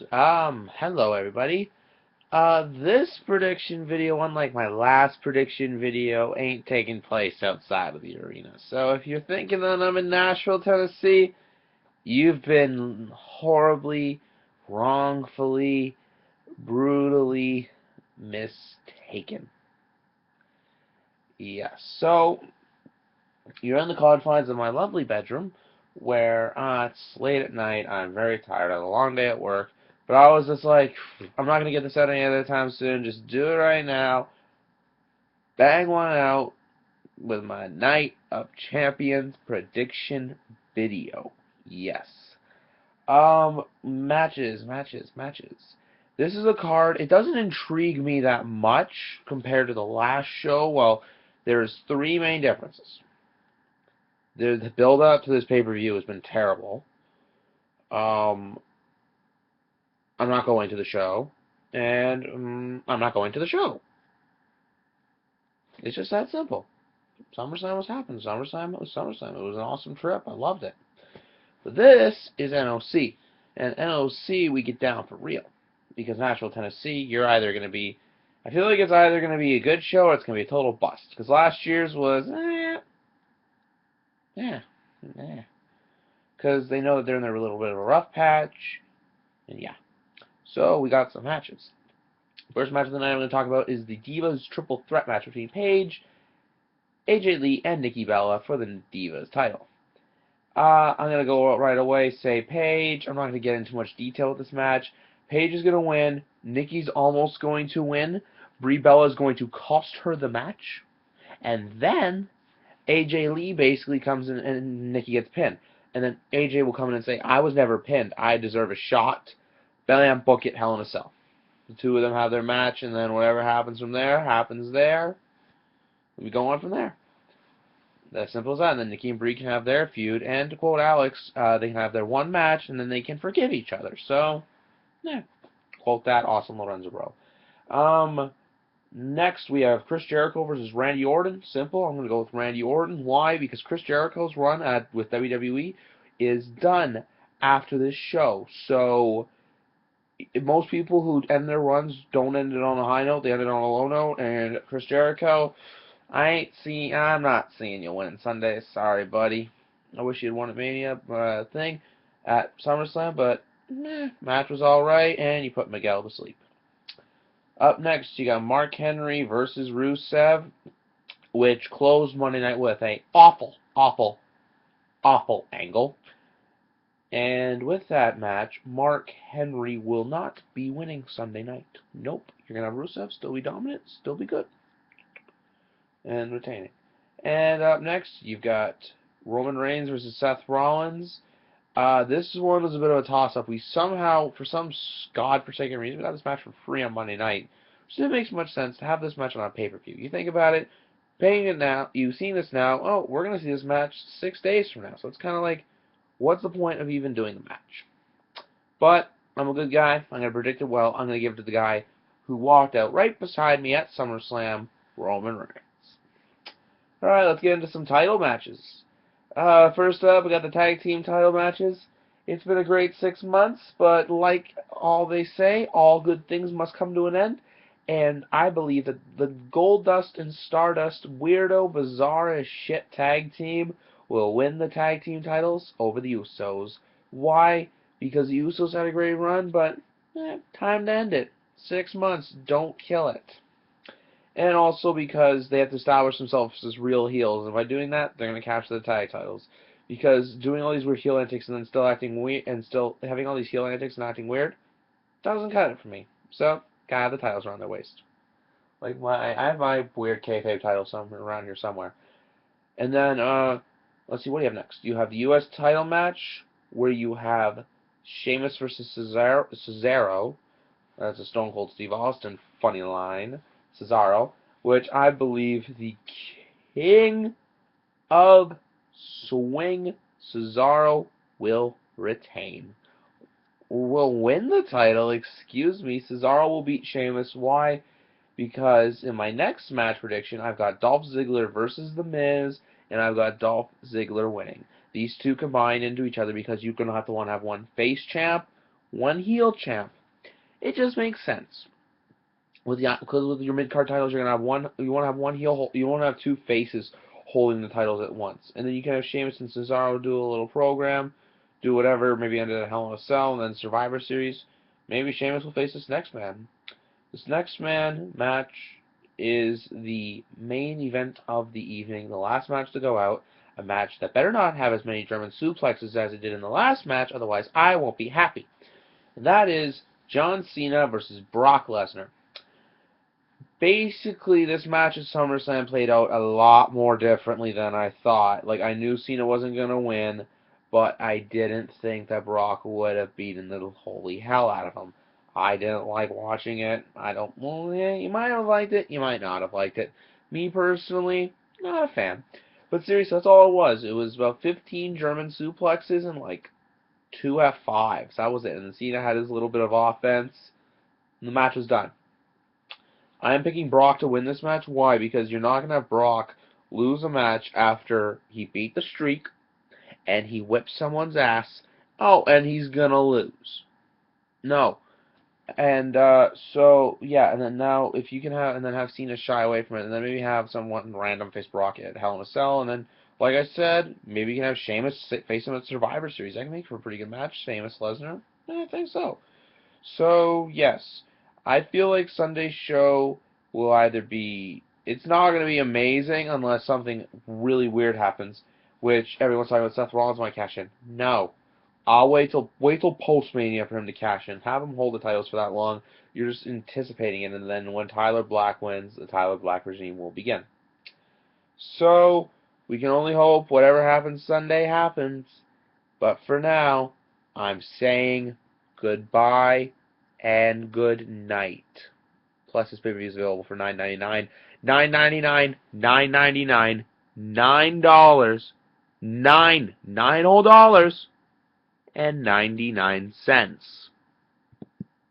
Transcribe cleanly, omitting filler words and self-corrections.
Hello everybody. This prediction video, unlike my last prediction video, ain't taking place outside of the arena. So if you're thinking that I'm in Nashville, Tennessee, you've been horribly, wrongfully, brutally mistaken. Yes. So you're in the confines of my lovely bedroom, where it's late at night. I'm very tired. I had a long day at work. But I was just like, I'm not going to get this out any other time soon. Just do it right now. Bang one out with my Night of Champions prediction video. Yes. Matches. This is a card. It doesn't intrigue me that much compared to the last show. Well, there's three main differences. The build-up to this pay-per-view has been terrible. Um, I'm not going to the show, and I'm not going to the show. It's just that simple. SummerSlam was happening. SummerSlam was SummerSlam. It was an awesome trip. I loved it. But this is NOC. And NOC, we get down for real. Because Nashville, Tennessee, you're either going to be... I feel like it's either going to be a good show or it's going to be a total bust. Because last year's was... Because they know that they're in a little bit of a rough patch. And yeah. So, we got some matches. First match of the night I'm going to talk about is the Divas Triple Threat match between Paige, AJ Lee, and Nikki Bella for the Divas title. I'm going to go right away, say Paige. I'm not going to get into much detail with this match. Paige is going to win. Nikki's almost going to win. Brie Bella is going to cost her the match. And then AJ Lee basically comes in and Nikki gets pinned. And then AJ will come in and say, I was never pinned. I deserve a shot. Bam, book it, Hell in a Cell. The two of them have their match, and then whatever happens from there, happens there. We go on from there. As simple as that. And then Nikki and Brie can have their feud, and to quote Alex, they can have their one match, and then they can forgive each other. So, yeah. Quote that, awesome Lorenzo Bro. Next, we have Chris Jericho versus Randy Orton. Simple. I'm going to go with Randy Orton. Why? Because Chris Jericho's run with WWE is done after this show. So, most people who end their runs don't end it on a high note. They end it on a low note. And Chris Jericho, I'm not seeing you winning Sunday. Sorry, buddy. I wish you'd won at Mania thing at SummerSlam, but match was all right, and you put Miguel to sleep. Up next, you got Mark Henry versus Rusev, which closed Monday night with a awful angle. And with that match, Mark Henry will not be winning Sunday night. Nope. You're going to have Rusev still be dominant, still be good, and retaining. And up next, you've got Roman Reigns versus Seth Rollins. This one was a bit of a toss-up. We somehow, for some godforsaken reason, we got this match for free on Monday night. Which didn't make much sense to have this match on a pay-per-view. You think about it, paying it now, you've seen this now, oh, we're going to see this match 6 days from now. So it's kind of like, what's the point of even doing the match? But I'm a good guy. I'm going to predict it well. I'm going to give it to the guy who walked out right beside me at SummerSlam, Roman Reigns. Alright, let's get into some title matches. First up, we got the tag team title matches. It's been a great 6 months, but like all they say, all good things must come to an end. And I believe that the Goldust and Stardust weirdo, bizarre as shit tag team will win the tag team titles over the Usos. Why? Because the Usos had a great run, but time to end it. 6 months, don't kill it. And also because they have to establish themselves as real heels, and by doing that, they're going to capture the tag titles. Because doing all these weird heel antics and then still acting weird, and still having all these heel antics and acting weird, doesn't cut it for me. So, gotta have the titles around their waist. Like I have my weird kayfabe title somewhere around here somewhere. And then, let's see, what do you have next? You have the U.S. title match, where you have Sheamus versus Cesaro. That's a Stone Cold Steve Austin funny line. Cesaro, which I believe the king of swing, Cesaro, will retain. Will win the title, excuse me. Cesaro will beat Sheamus. Why? Because in my next match prediction, I've got Dolph Ziggler versus The Miz, and I've got Dolph Ziggler winning. These two combine into each other because you're going to have one face champ one heel champ. It just makes sense. Because with your mid card titles, you're gonna have one. You want to have one heel. You want to have two faces holding the titles at once, and then you can have Sheamus and Cesaro do a little program, do whatever. Maybe end at Hell in a Cell, and then Survivor Series. Maybe Sheamus will face this next man. This next man match is the main event of the evening, the last match to go out. A match that better not have as many German suplexes as it did in the last match, otherwise I won't be happy. And that is John Cena versus Brock Lesnar. Basically, this match at SummerSlam played out a lot more differently than I thought. Like, I knew Cena wasn't going to win, but I didn't think that Brock would have beaten the holy hell out of him. I didn't like watching it. Well, yeah, you might have liked it, you might not have liked it. Me personally, not a fan. But seriously, that's all it was. It was about 15 German suplexes and like 2 F5s. That was it. And Cena had his little bit of offense, and the match was done. I am picking Brock to win this match. Why? Because you're not going to have Brock lose a match after he beat the streak and he whips someone's ass. Oh, and he's going to lose. No. And so, yeah, and then now if you can have, and then have Cena shy away from it, and then maybe have someone random face Brock at Hell in a Cell, and then, like I said, maybe you can have Sheamus face him at Survivor Series. That can make for a pretty good match. Sheamus Lesnar. I think so. So, yes, I feel like Sunday's show will either be, it's not going to be amazing unless something really weird happens, which everyone's talking about Seth Rollins might cash in. No. I'll wait till post-Mania for him to cash in. Have him hold the titles for that long. You're just anticipating it, and then when Tyler Black wins, the Tyler Black regime will begin. So, we can only hope whatever happens Sunday happens. But for now, I'm saying goodbye and good night. Plus, this pay-per-view is available for $9.99. $9.99, $9.99, $9, $9 whole dollars, and 99 cents.